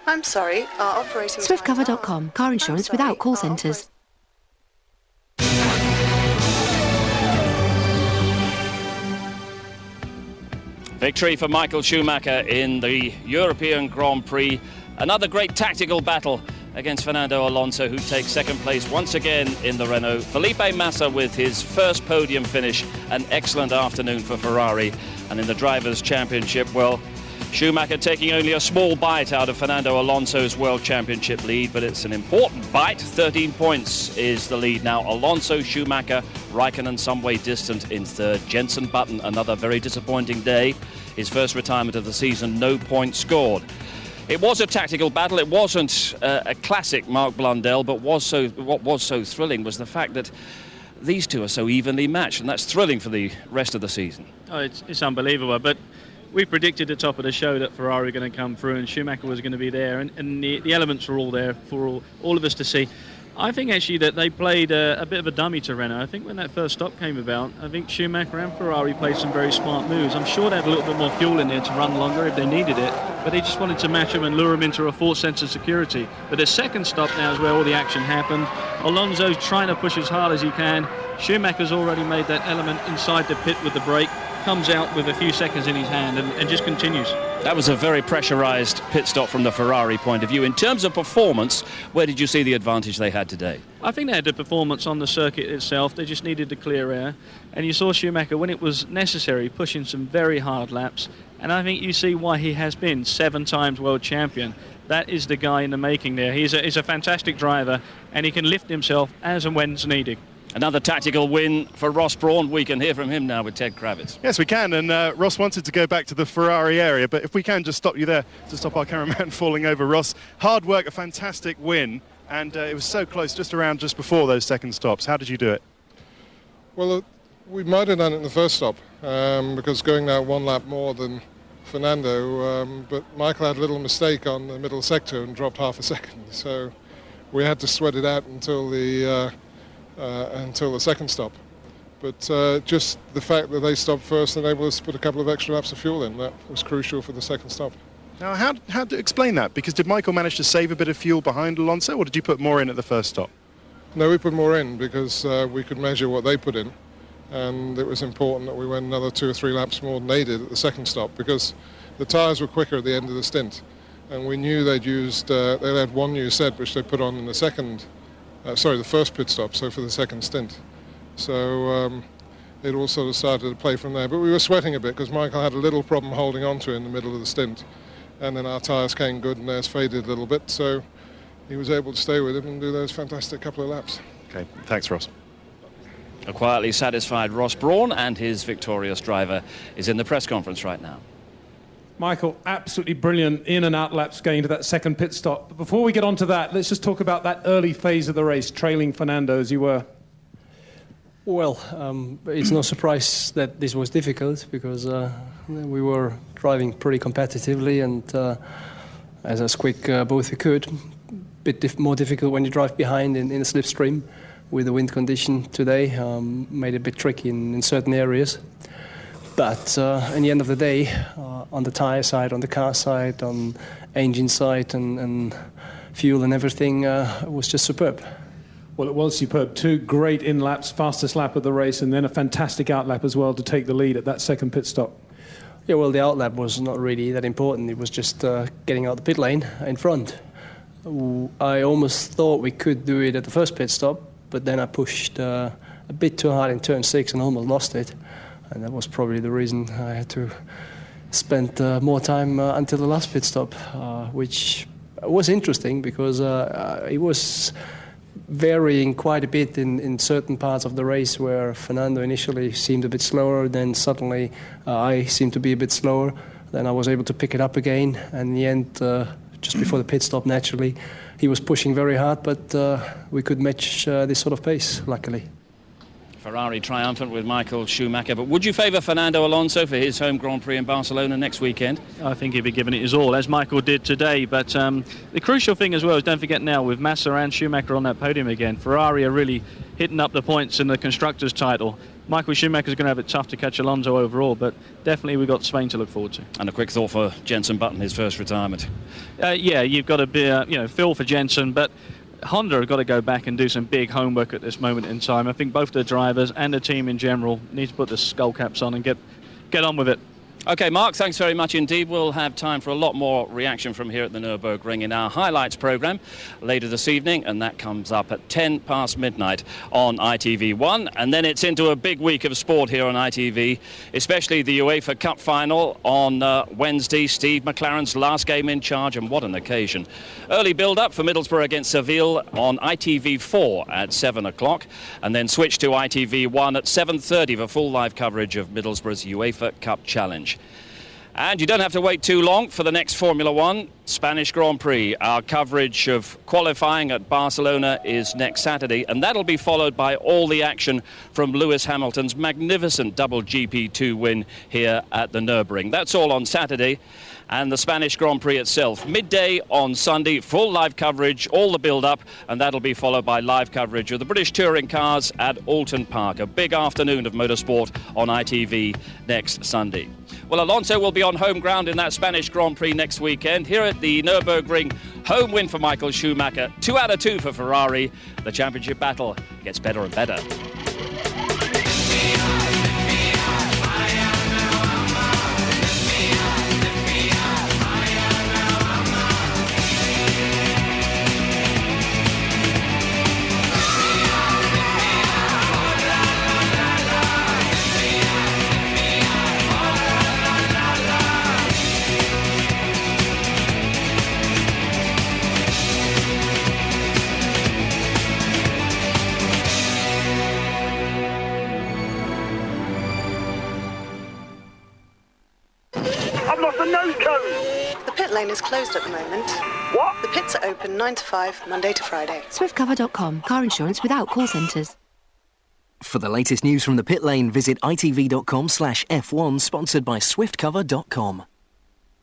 I'm sorry, our operating... Swiftcover.com. Car insurance without call centres. Victory for Michael Schumacher in the European Grand Prix. Another great tactical battle against Fernando Alonso, who takes second place once again in the Renault. Felipe Massa with his first podium finish. An excellent afternoon for Ferrari. And in the Drivers' Championship, well, Schumacher taking only a small bite out of Fernando Alonso's World Championship lead, but it's an important bite. 13 points is the lead now. Alonso, Schumacher, Raikkonen some way distant in third. Jenson Button, another very disappointing day. His first retirement of the season, no points scored. It was a tactical battle. It wasn't a classic Mark Blundell, but what was so thrilling was the fact that these two are so evenly matched, and that's thrilling for the rest of the season. Oh, it's unbelievable, but we predicted at the top of the show that Ferrari were going to come through and Schumacher was going to be there, and the elements were all there for all of us to see. I think actually that they played a bit of a dummy to Renault. I think when that first stop came about, I think Schumacher and Ferrari played some very smart moves. I'm sure they had a little bit more fuel in there to run longer if they needed it, but they just wanted to match them and lure them into a false sense of security. But the second stop now is where all the action happened. Alonso's trying to push as hard as he can. Schumacher's already made that element inside the pit with the brake, comes out with a few seconds in his hand and just continues. That was a very pressurised pit stop from the Ferrari point of view. In terms of performance, where did you see the advantage they had today? I think they had the performance on the circuit itself. They just needed the clear air. And you saw Schumacher, when it was necessary, pushing some very hard laps. And I think you see why he has been 7 times world champion. That is the guy in the making there. He's a fantastic driver, and he can lift himself as and when's needed. Another tactical win for Ross Brawn. We can hear from him now with Ted Kravitz. Yes, we can. And Ross wanted to go back to the Ferrari area, but if we can just stop you there to stop our cameraman falling over. Ross, hard work, a fantastic win, and it was so close just before those second stops. How did you do it? Well, we might have done it in the first stop because going now 1 lap more than Fernando, but Michael had a little mistake on the middle sector and dropped half a second. So we had to sweat it out until the second stop. But just the fact that they stopped first enabled us to put a couple of extra laps of fuel in. That was crucial for the second stop. Now, how to explain that? Because did Michael manage to save a bit of fuel behind Alonso, or did you put more in at the first stop? No, we put more in because we could measure what they put in. And it was important that we went another 2 or 3 laps more than they did at the second stop because the tyres were quicker at the end of the stint. And we knew they'd used, they had one new set which they put on in the first pit stop, so for the second stint. So it all sort of started to play from there. But we were sweating a bit because Michael had a little problem holding on to it in the middle of the stint. And then our tyres came good and theirs faded a little bit. So he was able to stay with it and do those fantastic couple of laps. Okay, thanks, Ross. A quietly satisfied Ross Brawn, and his victorious driver is in the press conference right now. Michael, absolutely brilliant in and out laps going to that second pit stop. But before we get on to that, let's just talk about that early phase of the race, trailing Fernando as you were. Well, it's no surprise that this was difficult because we were driving pretty competitively and as quick both we could. Bit more difficult when you drive behind in a slipstream with the wind condition today, made it a bit tricky in certain areas. But in the end of the day, on the tyre side, on the car side, on engine side and fuel and everything, it was just superb. Well, it was superb. 2 great in-laps, fastest lap of the race, and then a fantastic out-lap as well to take the lead at that second pit stop. Yeah, well, the out-lap was not really that important. It was just getting out the pit lane in front. I almost thought we could do it at the first pit stop, but then I pushed a bit too hard in turn 6 and almost lost it. And that was probably the reason I had to spend more time until the last pit stop, which was interesting because it was varying quite a bit in certain parts of the race where Fernando initially seemed a bit slower, then suddenly I seemed to be a bit slower. Then I was able to pick it up again, and in the end, just before the pit stop, naturally, he was pushing very hard, but we could match this sort of pace, luckily. Ferrari triumphant with Michael Schumacher, but would you favour Fernando Alonso for his home Grand Prix in Barcelona next weekend? I think he'd be giving it his all, as Michael did today, but the crucial thing as well is don't forget now with Massa and Schumacher on that podium again, Ferrari are really hitting up the points in the Constructors' title. Michael Schumacher's going to have it tough to catch Alonso overall, but definitely we've got Spain to look forward to. And a quick thought for Jenson Button, his first retirement. Yeah, you've got to be, feel for Jenson, but Honda have got to go back and do some big homework at this moment in time. I think both the drivers and the team in general need to put the skull caps on and get on with it. OK, Mark, thanks very much indeed. We'll have time for a lot more reaction from here at the Nürburgring in our highlights programme later this evening, and that comes up at 10 past midnight on ITV1. And then it's into a big week of sport here on ITV, especially the UEFA Cup final on Wednesday. Steve McLaren's last game in charge, and what an occasion. Early build-up for Middlesbrough against Seville on ITV4 at 7 o'clock, and then switch to ITV1 at 7:30 for full live coverage of Middlesbrough's UEFA Cup Challenge. And you don't have to wait too long for the next Formula One Spanish Grand Prix. Our coverage of qualifying at Barcelona is next Saturday, and that'll be followed by all the action from Lewis Hamilton's magnificent double GP2 win here at the Nürburgring. That's all on Saturday. And the Spanish Grand Prix itself, midday on Sunday, full live coverage, all the build-up, and that'll be followed by live coverage of the British touring cars at Alton Park. A big afternoon of motorsport on ITV next Sunday. Well, Alonso will be on home ground in that Spanish Grand Prix next weekend. Here at the Nürburgring, home win for Michael Schumacher, 2 out of 2 for Ferrari. The championship battle gets better and better. The pit lane is closed at the moment. What? The pits are open 9 to 5, Monday to Friday. SwiftCover.com. Car insurance without call centres. For the latest news from the pit lane, visit itv.com/F1, sponsored by SwiftCover.com.